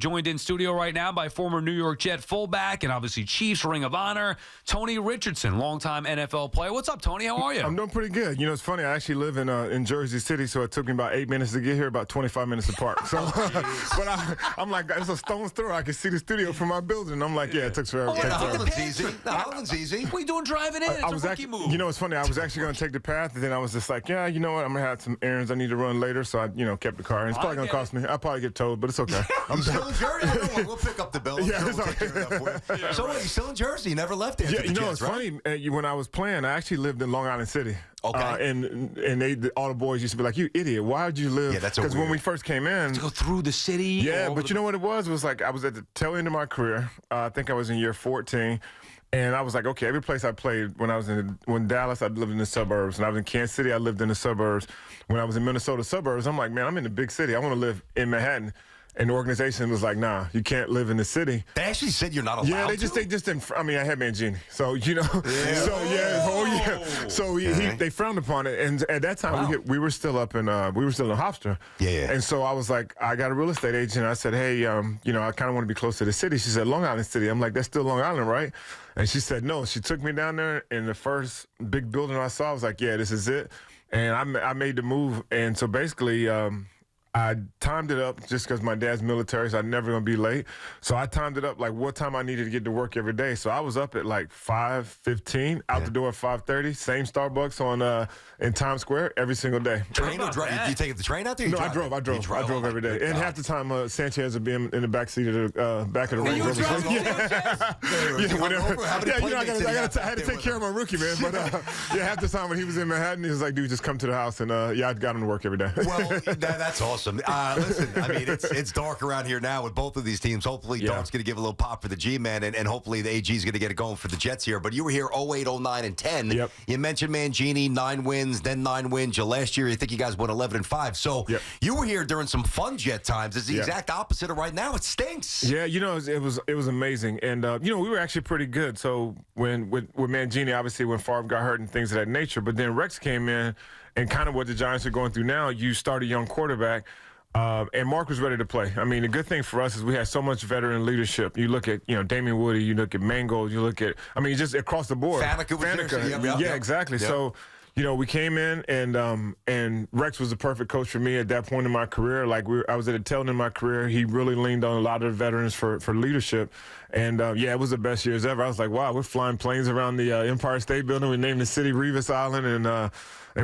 Joined in studio right now by former New York Jet fullback and obviously Chiefs Ring of Honor, Tony Richardson, longtime NFL player. What's up, Tony? How are you? I'm doing pretty good. You know, it's funny. I actually live in Jersey City, so it took me about 8 minutes to get here, about 25 minutes apart. So, but I'm like, it's a stone's throw. I can see the studio from my building. I'm like, yeah, it took forever. Yeah, Holland's easy. Holland's easy. What are you doing driving in? It's I was a rookie move. You know, it's funny. I was actually going to take the path, and then I was just like, yeah, you know what? I'm going to have some errands I need to run later, so I, kept the car. And it's probably going to cost me. I'll probably get towed, but it's okay. I'm still in Jersey. We'll pick up the bill. Yeah, we'll take care of that for you. So wait, you still in Jersey? You never left there? Yeah, it's funny. When I was playing, I actually lived in Long Island City. Okay. And all the boys used to be like, "You idiot! Why would you live?" Yeah, that's because when we first came in, to go through the city. Yeah, but you know what it was? It was like I was at the tail end of my career. I think I was in year 14. And I was like, okay, every place I played, when Dallas, I lived in the suburbs. When I was in Kansas City, I lived in the suburbs. When I was in Minnesota suburbs, I'm like, man, I'm in the big city. I want to live in Manhattan. And the organization was like, nah, you can't live in the city. They actually said you're not allowed to? Yeah, they just didn't. I mean, I had Mangini. So, So they frowned upon it. And at that time, we were still up in, Hofstra. Yeah. And so I was like, I got a real estate agent. I said, hey, I kind of want to be close to the city. She said, Long Island City. I'm like, that's still Long Island, right? And she said, no. She took me down there, and the first big building I saw, I was like, yeah, this is it. And I made the move. And so basically, I timed it up just because my dad's military, so I'm never going to be late. So I timed it up like what time I needed to get to work every day. So I was up at like 5:15, out the door at 5:30, same Starbucks in Times Square every single day. Train or drive? You take the train out there? No, I drove. I drove every day. And half the time, Sanchez would be in the back seat of the back of the room. I had to take care of my rookie, man. But half the time when he was in Manhattan, he was like, dude, just come to the house. And I got him to work every day. Well, that's awesome. Listen, I mean, it's dark around here now with both of these teams. Hopefully, Dart's going to give a little pop for the G-Man, and hopefully the AG is going to get it going for the Jets here. But you were here 08, 09, and 10. Yep. You mentioned Mangini, 9 wins, then 9 wins. Last year, I think you guys won 11 and 5. So you were here during some fun Jet times. It's the exact opposite of right now. It stinks. Yeah, it was amazing. And, we were actually pretty good. So with Mangini, obviously, when Favre got hurt and things of that nature. But then Rex came in, and kind of what the Giants are going through now, you start a young quarterback. And Mark was ready to play. I mean, the good thing for us is we had so much veteran leadership. You look at, Damian Woody, you look at Mangold, you look at, just across the board. Faneca. Yeah, exactly. Yep. So, we came in, and Rex was the perfect coach for me at that point in my career. Like, I was at a tail end of my career. He really leaned on a lot of the veterans for leadership. And, it was the best years ever. I was like, wow, we're flying planes around the Empire State Building. We named the city Revis Island, and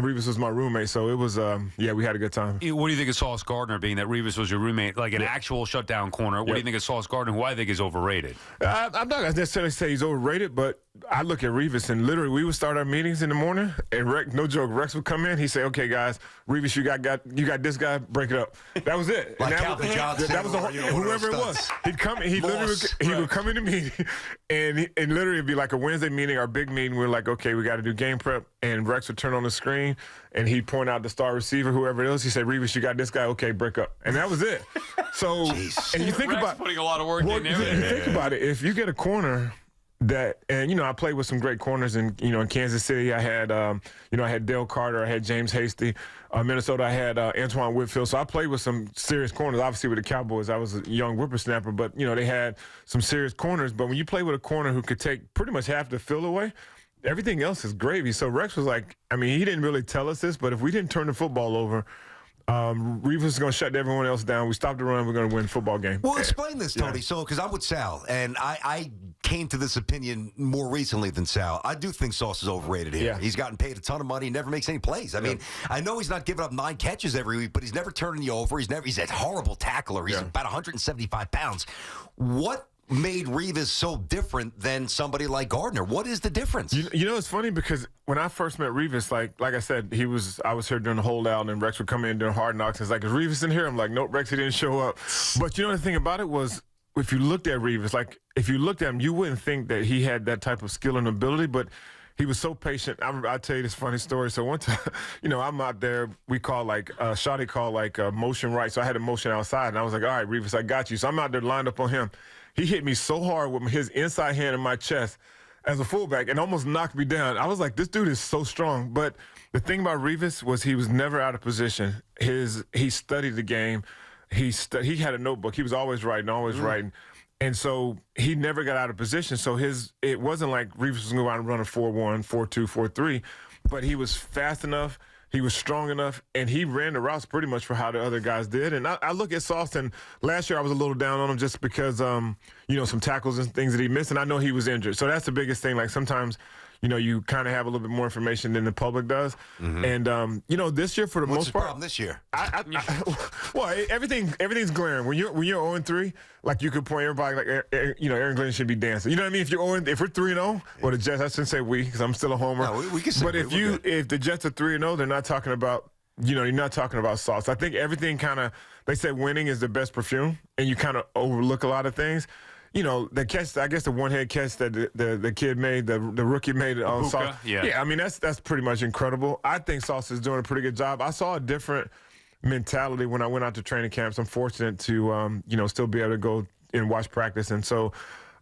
Revis was my roommate. So it was, we had a good time. What do you think of Sauce Gardner, being that Revis was your roommate, like an actual shutdown corner? What do you think of Sauce Gardner, who I think is overrated? I'm not going to necessarily say he's overrated, but I look at Revis, and literally we would start our meetings in the morning, and Rex, no joke, Rex would come in. He'd say, okay, guys, Revis, you got this guy, break it up. That was it. Like Calvin Johnson. That was whoever it was. He'd come, he would come in the meeting, and literally it'd be like a Wednesday meeting, our big meeting. We're like, okay, we got to do game prep, and Rex would turn on the screen, and he'd point out the star receiver, whoever it is. He said, Revis, you got this guy, okay, break up. And that was it. So, and you think Rex about putting a lot of work in there. You think about it, if you get a corner that, and I played with some great corners in Kansas City. I had I had Dale Carter, I had James Hasty. Minnesota, I had Antoine Whitfield. So I played with some serious corners. Obviously with the Cowboys, I was a young whippersnapper, but they had some serious corners. But when you play with a corner who could take pretty much half the field away, everything else is gravy. So Rex was like, he didn't really tell us this, but if we didn't turn the football over, Revis is going to shut everyone else down. We stopped the run. We're going to win football game. Well, explain this, Tony. So, because I'm with Sal, and I came to this opinion more recently than Sal. I do think Sauce is overrated here. Yeah. He's gotten paid a ton of money. He never makes any plays. I mean, I know he's not giving up 9 catches every week, but he's never turning you over. He's a horrible tackler. He's about 175 pounds. What made Revis so different than somebody like Gardner? What is the difference? It's funny because when I first met Revis, like I said, I was here during the holdout, and Rex would come in during Hard Knocks. It's like, is Revis in here? I'm like, nope, Rex, he didn't show up. But the thing about it was, if you looked at Revis, if you looked at him, you wouldn't think that he had that type of skill and ability, but he was so patient. I'll tell you this funny story. So one time, I'm out there, we call Shotty called motion right. So I had a motion outside, and I was like, all right, Revis, I got you. So I'm out there lined up on him. He hit me so hard with his inside hand in my chest as a fullback and almost knocked me down. I was like, this dude is so strong. But the thing about Revis was he was never out of position. He studied the game. he had a notebook. He was always writing. And so he never got out of position. So it wasn't like Revis was going to go out and run a 4-1, 4-2, 4-3, but he was fast enough. He was strong enough, and he ran the routes pretty much for how the other guys did. And I look at Sauce, and last year I was a little down on him just because, some tackles and things that he missed, and I know he was injured. So that's the biggest thing. Like sometimes, you kind of have a little bit more information than the public does. And, this year for the most part. What's the problem this year? Well, everything's glaring. When you're 0-3, like you could point everybody like, Aaron Glenn should be dancing. You know what I mean? If we're 3-0, well, the Jets, I shouldn't say we because I'm still a homer. No, we can say but if the Jets are 3-0, they're not talking about, you're not talking about Sauce. I think everything they say winning is the best perfume, and you kind of overlook a lot of things. The catch, I guess the one-head catch that the kid made, the rookie made on Sauce. Yeah, I mean, that's pretty much incredible. I think Sauce is doing a pretty good job. I saw a different mentality when I went out to training camps. I'm fortunate to, still be able to go and watch practice. And so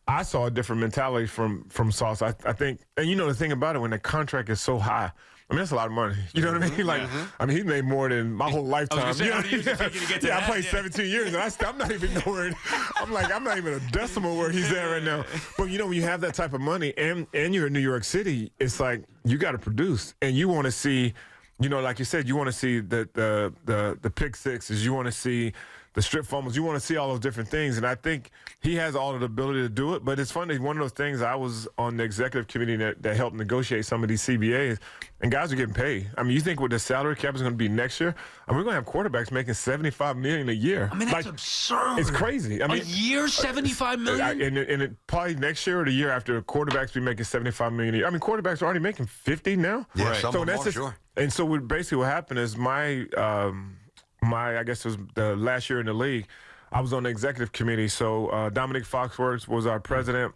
I saw a different mentality from Sauce. I think, and the thing about it, when the contract is so high, I mean, that's a lot of money. You know what I mean? Like, I mean, he made more than my whole lifetime. I played 17 years, and I'm not even nowhere. I'm not even a decimal where he's at right now. But, when you have that type of money and you're in New York City, it's like you got to produce. And you want to see, like you said, you want to see the pick sixes. You want to see the strip fumbles. You want to see all those different things. And I think he has all of the ability to do it. But it's funny, one of those things, I was on the executive committee that helped negotiate some of these CBAs, and guys are getting paid. I mean, you think what the salary cap is going to be next year? I mean, we're going to have quarterbacks making $75 million a year. I mean, that's absurd. It's crazy. I mean, a year, $75 million? And it probably next year or the year after, quarterbacks be making $75 million a year. I mean, quarterbacks are already making $50 now. Yeah, right. Some of them are, sure. And so basically what happened is I guess it was the last year in the league, I was on the executive committee. So Dominic Foxworth was our president.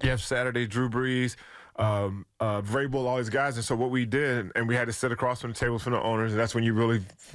Jeff Saturday, Drew Brees, Vrabel, all these guys. And so what we did, and we had to sit across from the tables from the owners, and that's when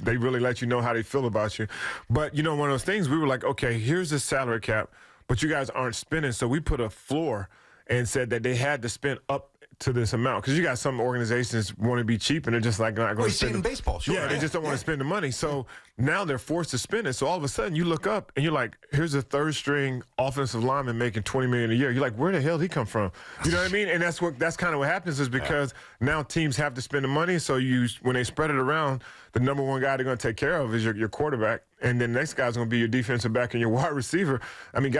they really let you know how they feel about you. But, one of those things, we were like, okay, here's the salary cap, but you guys aren't spending. So we put a floor and said that they had to spend up to this amount, because you got some organizations want to be cheap and they're just like not going to spend in baseball, sure. Yeah, they just don't want to spend the money. So now they're forced to spend it. So all of a sudden you look up and you're like, here's a third string offensive lineman making $20 million a year. You're like, where the hell did he come from? You know what I mean? And that's kind of what happens, is because now teams have to spend the money. So when they spread it around, the number one guy they're going to take care of is your quarterback. And then the next guy's going to be your defensive back and your wide receiver. I mean,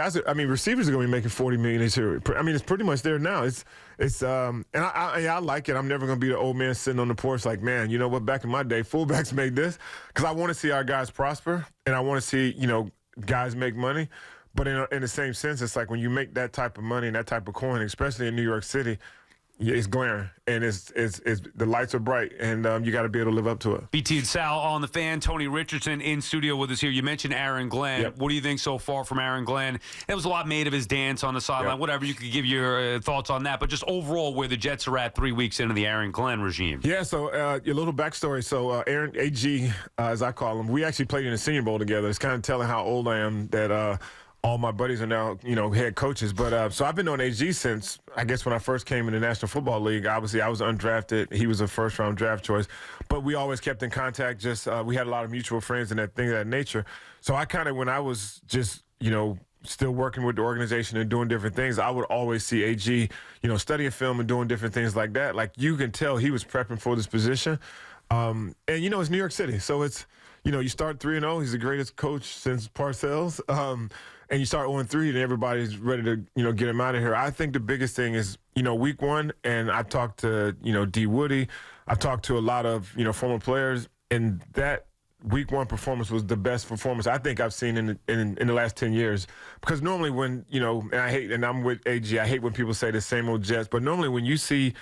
receivers are going to be making $40 million this year. I mean, it's pretty much there now. And I like it. I'm never going to be the old man sitting on the porch like, man, you know what? Back in my day, fullbacks made this, because I want to see our guys prosper and I want to see, guys make money. But in the same sense, it's like when you make that type of money and that type of coin, especially in New York City, it's glaring, and it's the lights are bright, and you got to be able to live up to it. BT and Sal on the fan. Tony Richardson in studio with us here. You mentioned Aaron Glenn. Yep. What do you think so far from Aaron Glenn? There was a lot made of his dance on the sideline. Yep. Whatever, you could give your thoughts on that, but just overall where the Jets are at 3 weeks into the Aaron Glenn regime. Yeah, so your little backstory. So Aaron, AG, as I call him, we actually played in the Senior Bowl together. It's kind of telling how old I am that all my buddies are now, head coaches. But so I've been on AG since, I guess, when I first came in the National Football League. Obviously, I was undrafted. He was a first-round draft choice. But we always kept in contact. Just we had a lot of mutual friends and things of that nature. So I kind of, when I was just, still working with the organization and doing different things, I would always see AG, studying film and doing different things like that. Like, you can tell he was prepping for this position. And, it's New York City. So it's, you start 3-0. He's the greatest coach since Parcells. And you start 0-3, and everybody's ready to, get him out of here. I think the biggest thing is, week one, and I talked to, D. Woody. I talked to a lot of, former players, and that week one performance was the best performance I think I've seen in the last 10 years. Because normally when, and I'm with AG, I hate when people say the same old Jets, but normally when you see,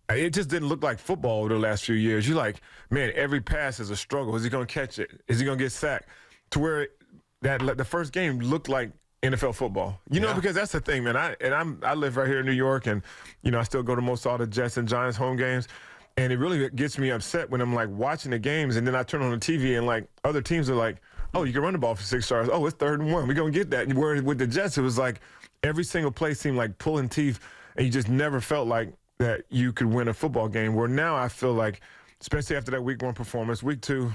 it just didn't look like football over the last few years. You're like, man, every pass is a struggle. Is he going to catch it? Is he going to get sacked? To where the first game looked like NFL football, because that's the thing, man. I live right here in New York, and I still go to most all the Jets and Giants home games, and it really gets me upset when I'm like watching the games, and then I turn on the TV and like other teams are like, oh, you can run the ball for 6 yards. Oh, it's 3rd and 1. We're gonna get that. Where with the Jets, it was like every single play seemed like pulling teeth, and you just never felt like that you could win a football game. Where now I feel like, especially after that week one performance, week two.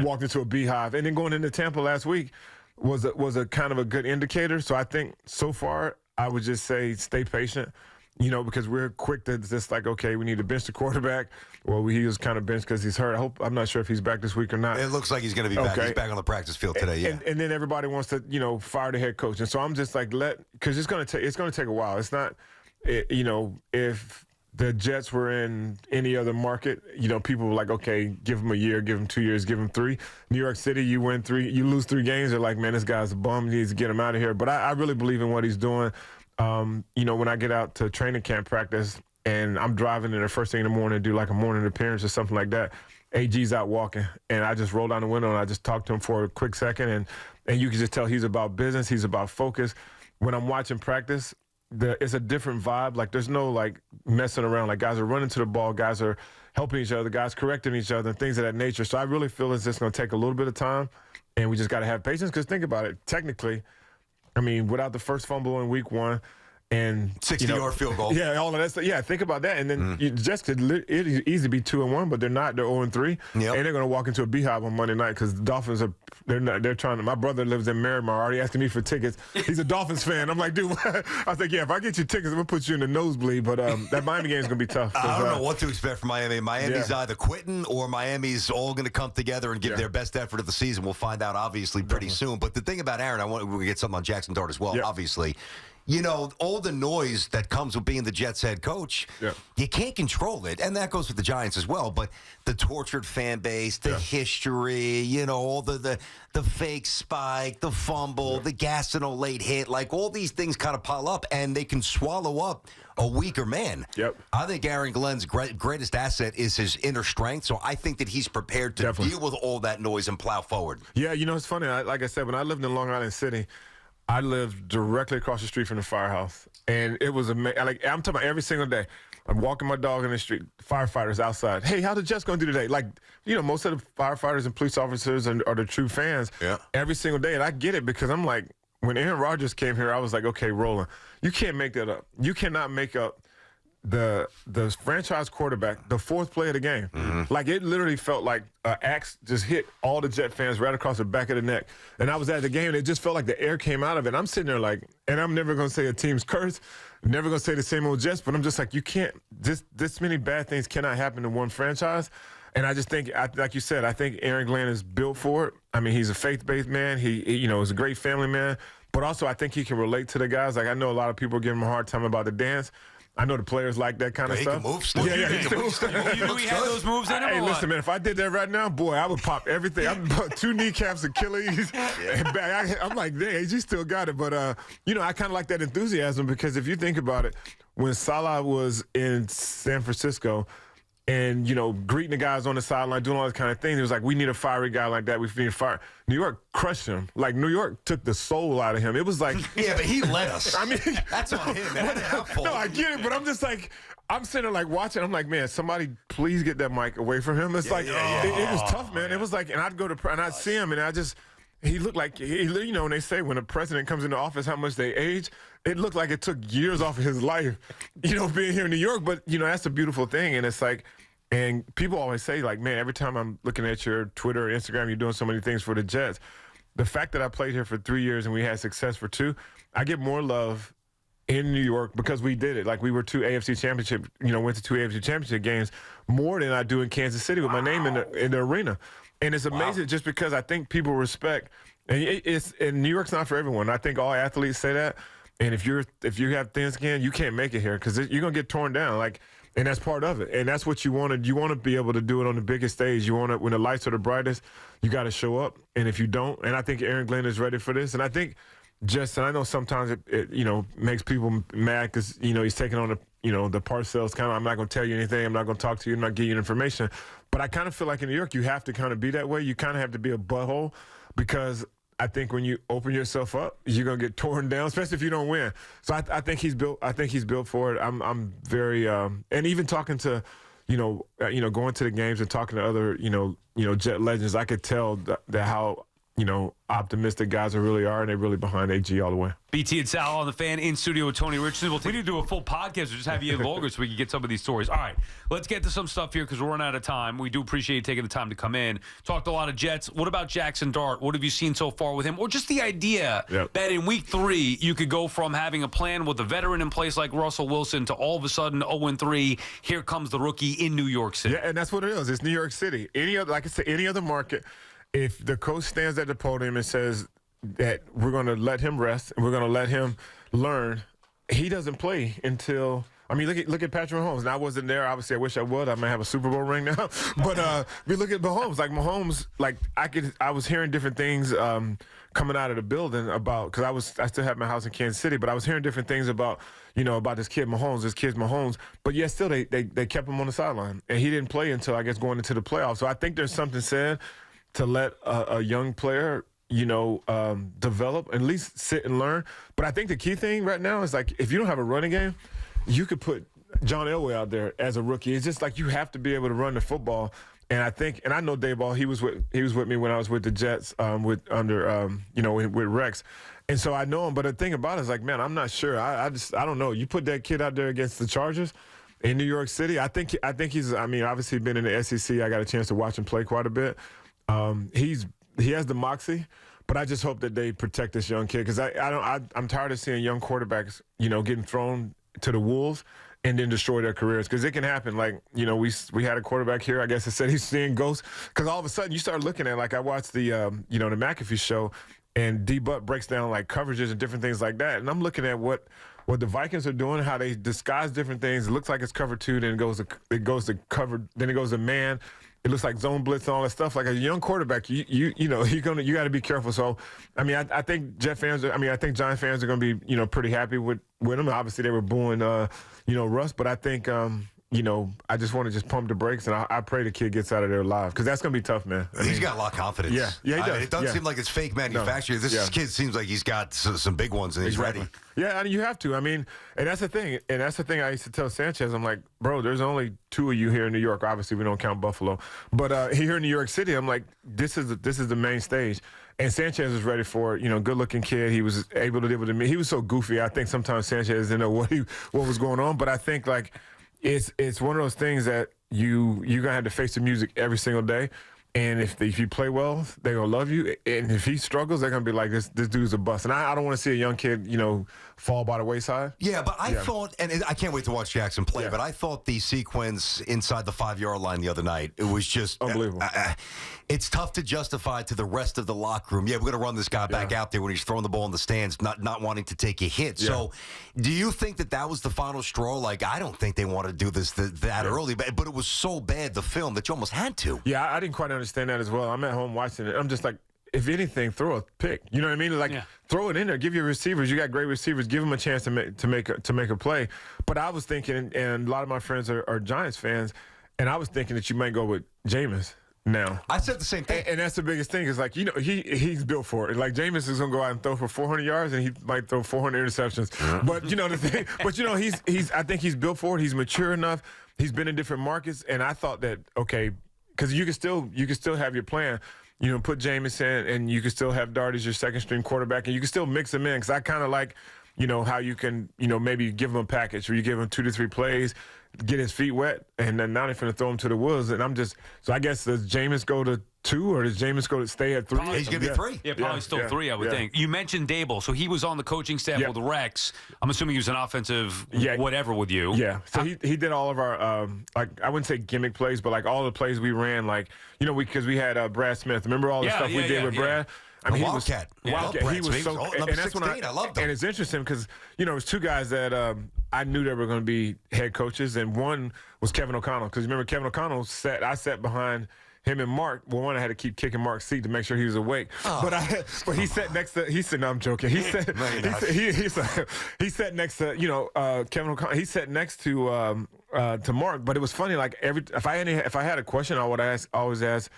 walked into a beehive. And then going into Tampa last week was a kind of a good indicator. So I think so far I would just say stay patient. Because we're quick to just like, okay, we need to bench the quarterback. Well, he was kind of benched because he's hurt. I'm not sure if he's back this week or not. It looks like he's going to be back. Okay. He's back on the practice field today, yeah. And then everybody wants to, fire the head coach. And so I'm just like, because it's going to take a while. It's not, if the Jets were in any other market, people were like, okay, give him a year, give him 2 years, give him 3. New York City, you lose 3 games. They're like, man, this guy's a bum. He needs to get him out of here. But I really believe in what he's doing. When I get out to training camp practice and I'm driving in the first thing in the morning to do like a morning appearance or something like that, AG's out walking, and I just roll down the window and I just talk to him for a quick second, and you can just tell he's about business, he's about focus. When I'm watching practice, it's a different vibe. Like there's no like messing around. Like guys are running to the ball, guys are helping each other, guys correcting each other, and things of that nature. So I really feel it's just going to take a little bit of time, and we just got to have patience. Because think about it, technically, without the first fumble in week 1 and 60-yard field goal. Yeah, all of that stuff. Yeah, think about that. And then you just could easily be 2-1, but they're not. They're 0-3. Yep. And they're going to walk into a beehive on Monday night because the Dolphins they're trying to. My brother lives in Miramar, already asking me for tickets. He's a Dolphins fan. I'm like, dude, I was like, yeah, if I get you tickets, I'm going to put you in the nosebleed. But that Miami game is going to be tough. I don't know what to expect from Miami. Miami's either quitting or Miami's all going to come together and give their best effort of the season. We'll find out, obviously, pretty soon. But the thing about Aaron, I want to get something on Jaxson Dart as well, obviously. All the noise that comes with being the Jets head coach, you can't control it. And that goes with the Giants as well. But the tortured fan base, the history, all the fake spike, the fumble, the Gastineau late hit, like all these things kind of pile up and they can swallow up a weaker man. Yep. I think Aaron Glenn's greatest asset is his inner strength. So I think that he's prepared to deal with all that noise and plow forward. Yeah, it's funny. Like I said, when I lived in Long Island City, I lived directly across the street from the firehouse, and it was amazing. Like I'm talking about every single day. I'm walking my dog in the street, firefighters outside. Hey, how the Jets going to do today? Like, most of the firefighters and police officers are the true fans every single day, and I get it because I'm like, when Aaron Rodgers came here, I was like, okay, Roland, you can't make that up. You cannot make up the franchise quarterback, the 4th play of the game. Like it literally felt like an axe just hit all the Jet fans right across the back of the neck. And I was at the game and it just felt like the air came out of it. I'm sitting there like, and I'm never going to say a team's curse, never going to say the same old Jets, but I'm just like, you can't, this many bad things cannot happen in one franchise. And I just think, like you said, I think Aaron Glenn is built for it. He's a faith-based man. He is a great family man. But also I think he can relate to the guys. Like I know a lot of people give him a hard time about the dance. I know the players like that kind of stuff. He can move still. You knew he had those moves in him. Hey, listen, man, if I did that right now, boy, I would pop everything. I'm 2 kneecaps, Achilles, and back. I'm like, dang, AG still got it. But, I kind of like that enthusiasm because if you think about it, when Salah was in San Francisco and, greeting the guys on the sideline, doing all this kind of thing, it was like, we need a fiery guy like that. We need a fire. New York crushed him. Like, New York took the soul out of him. It was like... Yeah, but he led us. That's on him, man. No, I get it, but I'm just like... I'm sitting there like watching. I'm like, man, somebody please get that mic away from him. It's It was tough, man. It was like, and I'd go to... And I'd see him, and he looked like... when they say when a president comes into office, how much they age, it looked like it took years off of his life, being here in New York. But, that's a beautiful thing, and it's like... And people always say, like, man, every time I'm looking at your Twitter or Instagram, you're doing so many things for the Jets. The fact that I played here for 3 years and we had success for 2, I get more love in New York because we did it. Like, we were 2 AFC championship, went to 2 AFC championship games more than I do in Kansas City with my name in the arena. And it's amazing just because I think people respect. And New York's not for everyone. I think all athletes say that. And if you have thin skin, you can't make it here because you're going to get torn down. Like, and that's part of it. And that's what you want to. You want to be able to do it on the biggest stage. You want to, when the lights are the brightest, you got to show up. And if you don't, and I think Aaron Glenn is ready for this. And I think and I know sometimes it makes people mad because, he's taking on the Parcells kind of, I'm not going to tell you anything. I'm not going to talk to you. I'm not giving you information. But I kind of feel like in New York, you have to kind of be that way. You kind of have to be a butthole because I think when you open yourself up, you're gonna get torn down, especially if you don't win. So I think he's built. I think he's built for it. I'm very and even talking to, going to the games and talking to other Jet legends, I could tell that how optimistic guys really are, and they're really behind AG all the way. BT and Sal on the Fan in studio with Tony Richardson. We need to do a full podcast or just have you in Vulgar so we can get some of these stories. All right, let's get to some stuff here because we're running out of time. We do appreciate you taking the time to come in. Talked a lot of Jets. What about Jaxson Dart? What have you seen so far with him? Or just the idea that in week 3 you could go from having a plan with a veteran in place like Russell Wilson to all of a sudden 0-3. Here comes the rookie in New York City. Yeah, and that's what it is. It's New York City. Like I said, any other market, if the coach stands at the podium and says that we're going to let him rest and we're going to let him learn, he doesn't play until – I mean, look at Patrick Mahomes. And I wasn't there. Obviously, I wish I would. I might have a Super Bowl ring now. But we look at Mahomes. Like, Mahomes, I was hearing different things coming out of the building about – because I still have my house in Kansas City, but I was hearing different things about, about this kid Mahomes. But yet still they kept him on the sideline. And he didn't play until, I guess, going into the playoffs. So I think there's something said to let a young player – develop, at least sit and learn. But I think the key thing right now is, like, if you don't have a running game, you could put John Elway out there as a rookie. It's just like you have to be able to run the football. And I know Daboll, he was with me when I was with the Jets with Rex. And so I know him. But the thing about it is, like, man, I'm not sure. I don't know. You put that kid out there against the Chargers in New York City, I think he's, obviously been in the SEC. I got a chance to watch him play quite a bit. He has the moxie, but I just hope that they protect this young kid because I'm tired of seeing young quarterbacks, getting thrown to the wolves and then destroy their careers because it can happen. Like, we had a quarterback here, I guess, that said he's seeing ghosts because all of a sudden you start looking at, like, I watched the the McAfee show and D Butt breaks down like coverages and different things like that, and I'm looking at what the Vikings are doing, how they disguise different things. It looks like it's cover 2, then it goes to cover, then it goes to man. It looks like zone blitz and all that stuff. Like a young quarterback, you got to be careful. So, I think Giant fans are going to be, pretty happy with him. Obviously, they were booing, Russ, but I think, I just want to just pump the brakes, and I pray the kid gets out of there alive because that's going to be tough, man. He's got a lot of confidence. Yeah, he does. It doesn't seem like it's fake manufactured. No. This kid seems like he's got some big ones, and he's ready. Yeah, and you have to. And that's the thing. And that's the thing I used to tell Sanchez. I'm like, bro, there's only 2 of you here in New York. Obviously, we don't count Buffalo. But here in New York City, I'm like, this is the main stage. And Sanchez was ready for it. Good-looking kid. He was able to deal with it. He was so goofy. I think sometimes Sanchez didn't know what was going on. But I think, like, it's one of those things that you're going to have to face the music every single day. And if you play well, they're going to love you. And if he struggles, they're going to be like, this dude's a bust. And I don't want to see a young kid, fall by the wayside. Yeah, but I thought, and I can't wait to watch Jackson play, but I thought the sequence inside the 5-yard line the other night, it was just unbelievable. It's tough to justify to the rest of the locker room. Yeah, we're going to run this guy back out there when he's throwing the ball in the stands, not wanting to take a hit. Yeah. So do you think that was the final straw? Like, I don't think they want to do this that early, but it was so bad, the film, that you almost had to. Yeah, I didn't quite understand that as well. I'm at home watching it. I'm just like, if anything, throw a pick. You know what I mean? Like, throw it in there. Give your receivers. You got great receivers. Give them a chance to make a play. But I was thinking, and a lot of my friends are Giants fans, and I was thinking that you might go with Jameis now. I said the same thing. And that's the biggest thing is, like, he's built for it. Like, Jameis is going to go out and throw for 400 yards, and he might throw 400 interceptions. Yeah. But, the thing, I think he's built for it. He's mature enough. He's been in different markets. And I thought that, okay, because you can still have your plan. Put Jameis in, and you can still have Dart as your second-string quarterback, and you can still mix them in. Because I kind of like, how you can, maybe give him a package where you give him 2 to 3 plays, get his feet wet, and then now they're going to throw him to the wolves. And so I guess, does Jameis go to 2, or does Jameis stay at 3? He's going to be 3. Yeah, probably still 3, I would think. You mentioned Daboll, so he was on the coaching staff with Rex. I'm assuming he was an offensive whatever with you. Yeah, so he did all of our, I wouldn't say gimmick plays, but, like, all the plays we ran, like, because we had Brad Smith. Remember all the stuff we did with Brad? He Wildcat. He was so, and that's when I loved him. And it's interesting because, it was 2 guys that I knew they were going to be head coaches, and one was Kevin O'Connell. Because remember, Kevin O'Connell I sat behind him and Mark. Well, one, I had to keep kicking Mark's seat to make sure he was awake. Oh. But he sat next to. He said, "No, I'm joking." He said, he sat next to Kevin O'Connell. He sat next to Mark. But it was funny. Like if I had a question, I would always ask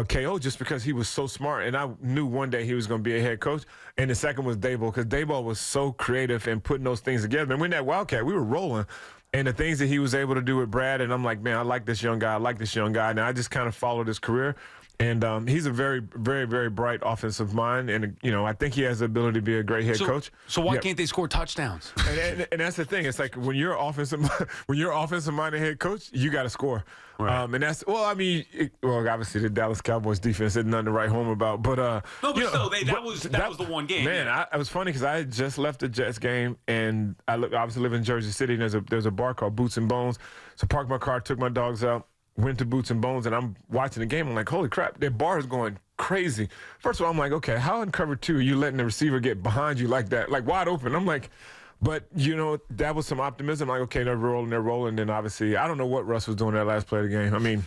KO, just because he was so smart, and I knew one day he was going to be a head coach. And the second was Daboll, because Daboll was so creative in putting those things together. And when that Wildcat, we were rolling. And the things that he was able to do with Brad, and I'm like, man, I like this young guy. And I just kind of followed his career. And he's a very, very, very bright offensive mind, and I think he has the ability to be a great head coach. So why can't they score touchdowns? And that's the thing. It's like when you're offensive minded head coach, you got to score. Right. And that's obviously the Dallas Cowboys defense isn't nothing to write home about. But no, but still, that was the one game. Man, it was funny because I had just left the Jets game, and I obviously live in Jersey City. And there's a bar called Boots and Bones. So I parked my car, took my dogs out. Went to Boots and Bones, and I'm watching the game. I'm like, holy crap, their bar is going crazy. First of all, I'm like, okay, how in cover 2 are you letting the receiver get behind you like that, like wide open? I'm like, but, that was some optimism. Like, okay, they're rolling. Then, obviously, I don't know what Russ was doing that last play of the game. I mean,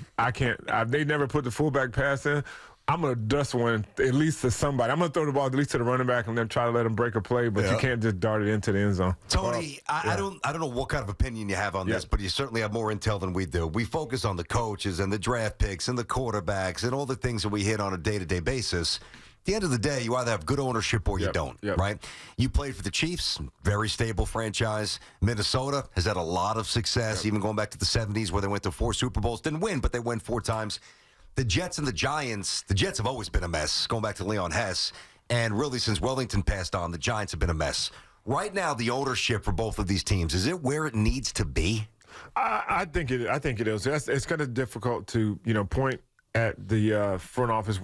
they never put the fullback pass in. I'm going to dust one at least to somebody. I'm going to throw the ball at least to the running back and then try to let him break a play, but you can't just dart it into the end zone. Tony, I don't know what kind of opinion you have on this, but you certainly have more intel than we do. We focus on the coaches and the draft picks and the quarterbacks and all the things that we hit on a day-to-day basis. At the end of the day, you either have good ownership or you don't, right? You played for the Chiefs, very stable franchise. Minnesota has had a lot of success, even going back to the 70s where they went to 4 Super Bowls. Didn't win, but they won 4 times. The Jets and the Giants, the Jets have always been a mess, going back to Leon Hess. And really, since Wellington passed on, the Giants have been a mess. Right now, the ownership for both of these teams, is it where it needs to be? I think it is. It's kind of difficult to, point at the front office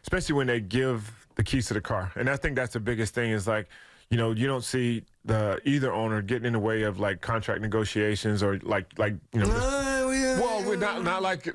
especially when they give the keys to the car. And I think that's the biggest thing is like, you don't see either owner getting in the way of like contract negotiations or Well, we're not like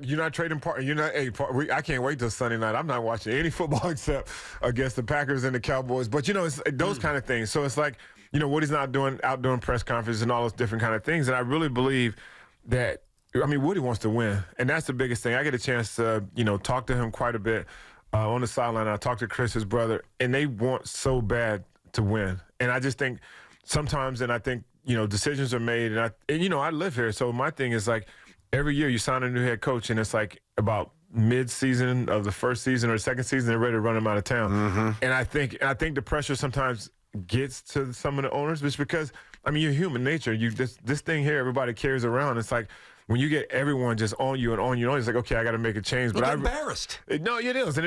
you're not trading part. You're not I can't wait till Sunday night. I'm not watching any football except against the Packers and the Cowboys. But it's those kind of things. So it's like Woody's not out doing press conferences and all those different kind of things. And I really believe that Woody wants to win, and that's the biggest thing. I get a chance to talk to him quite a bit on the sideline. I talk to Chris, his brother, and they want so bad to win. And I just think sometimes, and I think decisions are made, and I live here, so my thing is like every year you sign a new head coach, and it's like about mid-season of the first season or second season, they're ready to run him out of town. Mm-hmm. And I think the pressure sometimes gets to some of the owners, just because you're human nature. This thing here, everybody carries around. It's like when you get everyone just on you, it's like, okay, I got to make a change. But I'm embarrassed. No, it is,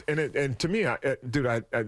and to me,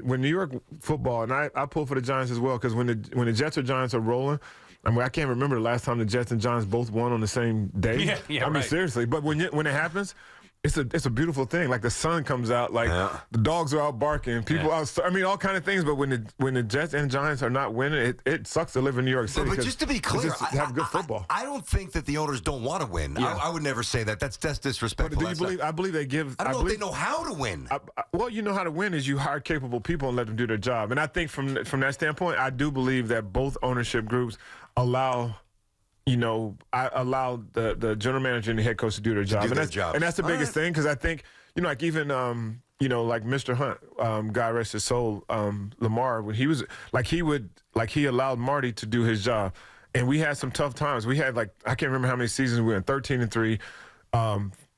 when New York football, and I pull for the Giants as well, because when the Jets or Giants are rolling, I can't remember the last time the Jets and Giants both won on the same day. Yeah, seriously. But when it happens, it's a beautiful thing. Like the sun comes out, like the dogs are out barking, people out. All kind of things. But when the Jets and Giants are not winning, it sucks to live in New York City. But just to be clear, have good football. I don't think that the owners don't want to win. I would never say that. That's disrespectful. But do you believe? I believe they give. I don't know if they know how to win. Well, you know how to win is you hire capable people and let them do their job. And I think from that standpoint, I do believe that both ownership groups allow. I allow the general manager and the head coach to do their job. And that's the biggest thing, because I think, like even, like Mr. Hunt, God rest his soul, Lamar, when he was, he allowed Marty to do his job. And we had some tough times. We had I can't remember how many seasons we went, 13-3,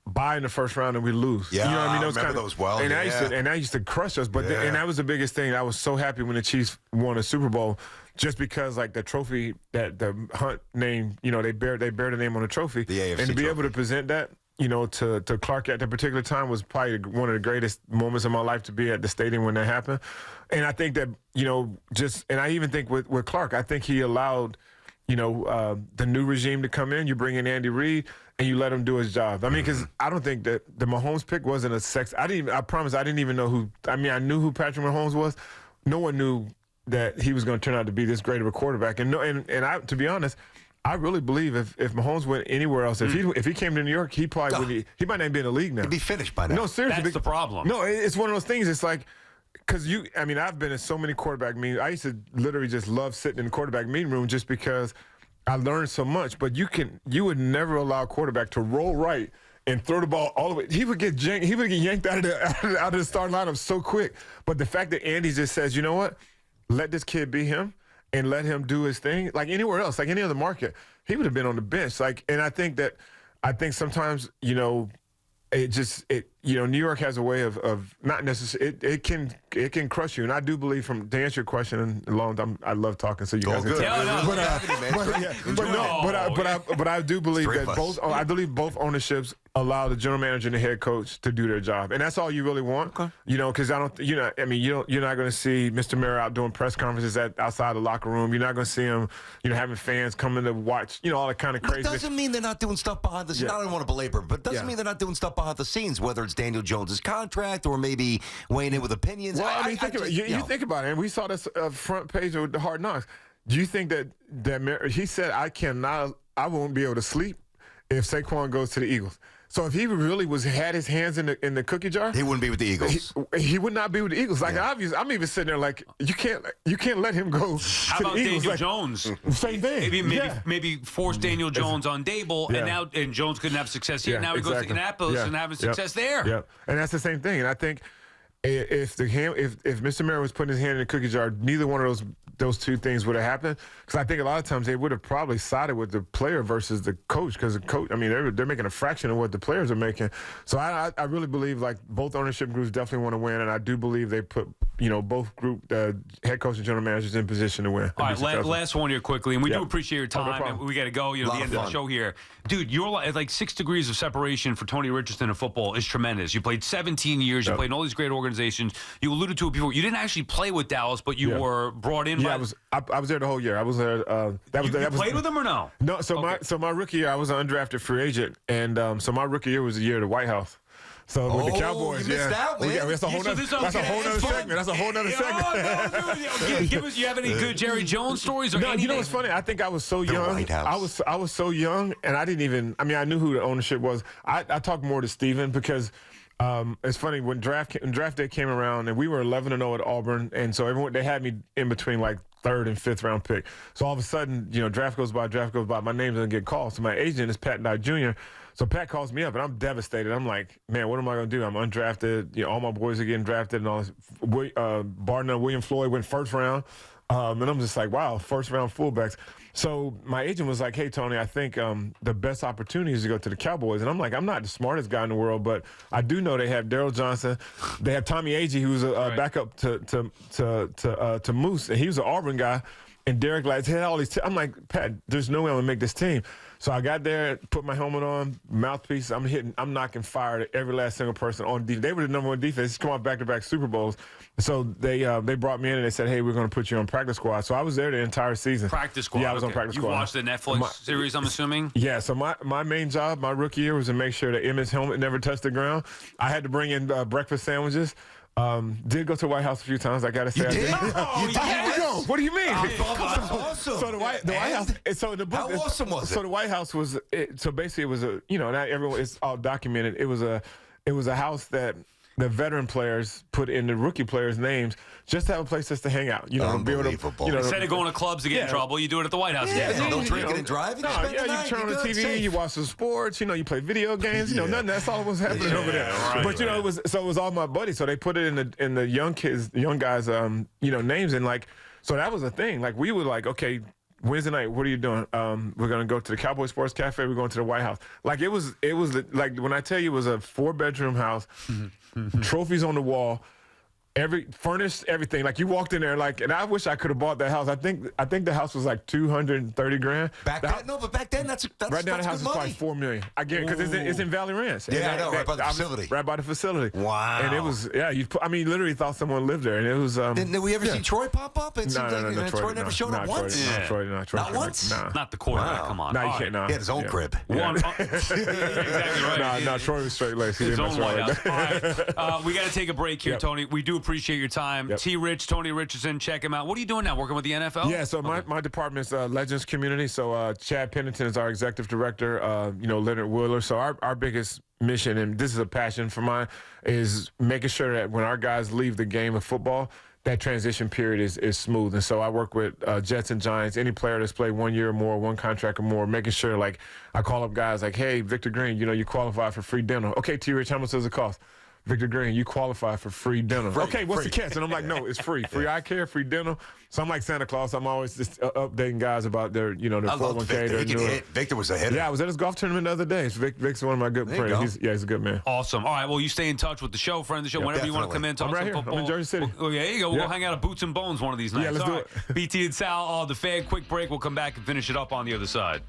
bye in the first round and we lose. Yeah, I remember those well. And that used to crush us. But and that was the biggest thing. I was so happy when the Chiefs won a Super Bowl, just because the trophy that the Hunt name, they bear the name on the trophy, the AFC and to be trophy. able to present that, to Clark at that particular time was probably one of the greatest moments of my life, to be at the stadium when that happened. And I think that and I even think with Clark, I think he allowed the new regime to come in. You bring in Andy Reid and you let him do his job. Because I don't think that the Mahomes pick wasn't a sex. I promise I didn't even know who. I knew who Patrick Mahomes was. No one knew that he was going to turn out to be this great of a quarterback. And I, to be honest, I really believe if Mahomes went anywhere else, if he came to New York, he probably would. He might not be in the league now. He'd be finished by now. No, seriously, that's the problem. No, it's one of those things. It's like, because I've been in so many quarterback meetings. I used to literally just love sitting in the quarterback meeting room, just because I learned so much. But you would never allow a quarterback to roll right and throw the ball all the way. He would get yanked out of the starting lineup so quick. But the fact that Andy just says, you know what, let this kid be him and let him do his thing, like anywhere else, like any other market, he would have been on the bench. And I think sometimes, it New York has a way of not necessarily. It can crush you, and I do believe to answer your question. And long, I love talking, so you guys can tell. But I do believe that both. I believe both ownerships allow the general manager and the head coach to do their job, and that's all you really want. Okay. Because I don't. You're not going to see Mr. Mayor out doing press conferences outside the locker room. You're not going to see him, having fans coming to watch. All that kind of crazy. But it doesn't mean they're not doing stuff behind the scenes. I don't want to belabor, but it doesn't mean they're not doing stuff behind the scenes. Whether it's Daniel Jones's contract or maybe weighing in with opinions. Well, you think about it, and we saw this front page of the Hard Knocks. Do you think that he said, I won't be able to sleep if Saquon goes to the Eagles? So if he really had his hands in the cookie jar, he wouldn't be with the Eagles. He would not be with the Eagles. Obviously, I'm even sitting there like, you can't let him go. How about Daniel Jones? Same thing. Maybe force Daniel Jones on Daboll, and Jones couldn't have success here. Now he goes to Indianapolis and having success there. Yeah, and that's the same thing. And I think if Mr. Mayor was putting his hand in the cookie jar, neither one of those two things would have happened. Because I think a lot of times they would have probably sided with the player versus the coach. Because the coach, they're making a fraction of what the players are making. So I really believe both ownership groups definitely want to win, and I do believe they put both group head coach and general managers in position to win. All right, last one here quickly, and we do appreciate your time. No we got to go. The end of the show here, dude. You're like 6 degrees of separation for Tony Richardson in football is tremendous. You played 17 years. You played in all these great organizations. You alluded to it before. You didn't actually play with Dallas, but you were brought in. Yeah, I was there the whole year. I was there. You played with him or no? No. So my rookie year, I was an undrafted free agent, and so my rookie year was the year of the White House. So with the Cowboys, you missed out, man. That's a whole nother segment. That's a whole nother segment. You have any good Jerry Jones stories or anything? You know what's funny? I think I was so young. I was so young, and I didn't even. I knew who the ownership was. I talked more to Steven because. It's funny when draft day came around and we were 11-0 at Auburn, and so they had me in between like 3rd and 5th round pick. So all of a sudden, draft goes by, my name doesn't get called. So my agent is Pat Dye Jr. So Pat calls me up and I'm devastated. I'm like, man, what am I going to do? I'm undrafted. All my boys are getting drafted and all this. Gardner, William Floyd went 1st round. And I'm just like, wow, 1st round fullbacks. So my agent was like, hey, Tony, I think the best opportunity is to go to the Cowboys. And I'm like, I'm not the smartest guy in the world, but I do know they have Darrell Johnson. They have Tommy Agee, who's a backup to Moose. And he was an Auburn guy. And Derek had all these. I'm like, Pat, there's no way I'm going to make this team. So I got there, put my helmet on, mouthpiece. I'm knocking fire to every last single person on defense. They were the number 1 defense. Come on back-to-back Super Bowls. So they brought me in and they said, hey, we're going to put you on practice squad. So I was there the entire season. Practice squad. Yeah, I was on practice squad. You watched the Netflix series, I'm assuming? Yeah. So my main job, my rookie year, was to make sure that Emmett's helmet never touched the ground. I had to bring in breakfast sandwiches. Did go to the White House a few times. I gotta say, I did. I had to go. What do you mean? That's awesome. So the White House. So the book. How awesome was it? So the White House was. So basically, it was a. Not everyone. It's all documented. It was a house that the veteran players put in the rookie players' names just to have a place just to hang out. Unbelievable. Instead of going to clubs to get in trouble, you do it at the White House. Yeah, no drinking and driving. No, you turn on the TV, safe. You watch the sports, you play video games, nothing. That's all that was happening over there. Right, but it was all my buddies, so they put it in the young guys, names, and so that was a thing. Like we were like, okay, Wednesday night, what are you doing? We're gonna go to the Cowboys Sports Cafe. We're going to the White House. Like it was like when I tell you it was a 4-bedroom house, trophies on the wall. Furnished everything. Like you walked in there, and I wish I could have bought that house. I think the house was like $230,000. But back then that's right now the house is probably $4 million. I get it because it's in Valley Ranch. Yeah, I know, right by the facility. Right by the facility. Wow. And it was you literally thought someone lived there, and it was. Did we ever see Troy pop up? It seems no, Troy never showed up once. Troy, not once. Nah. Not the quarterback. Wow. Come on. No, you can't. He had his own crib. Exactly right. No, Troy was straight laced. His own White House. All right. We got to take a break here, Tony. We do appreciate your time. Yep. Tony Richardson, check him out. What are you doing now? Working with the NFL? Yeah, so my department's Legends Community. So Chad Pennington is our executive director, Leonard Wheeler. So our biggest mission, and this is a passion for mine, is making sure that when our guys leave the game of football, that transition period is smooth. And so I work with Jets and Giants, any player that's played 1 year or more, 1 contract or more, making sure, I call up guys like, hey, Victor Green, you qualify for free dinner. Okay, T. Rich, how much does it cost? Victor Green, you qualify for free dinner. Okay, what's the catch? And I'm like, no, it's free. Free eye care, free dinner. So I'm like Santa Claus. I'm always just updating guys about their, their 401k. Victor was a hitter. Yeah, I was at his golf tournament the other day. So Vic's one of my good friends. He's a good man. Awesome. All right, well, you stay in touch with the show, friend of the show. Whenever you want to come in, talk I'm right some here. football. I'm in Jersey City. Well, there you go. We'll go hang out at Boots and Bones one of these nights. Yeah, let's do it. BT and Sal, the Fan. Quick break. We'll come back and finish it up on the other side.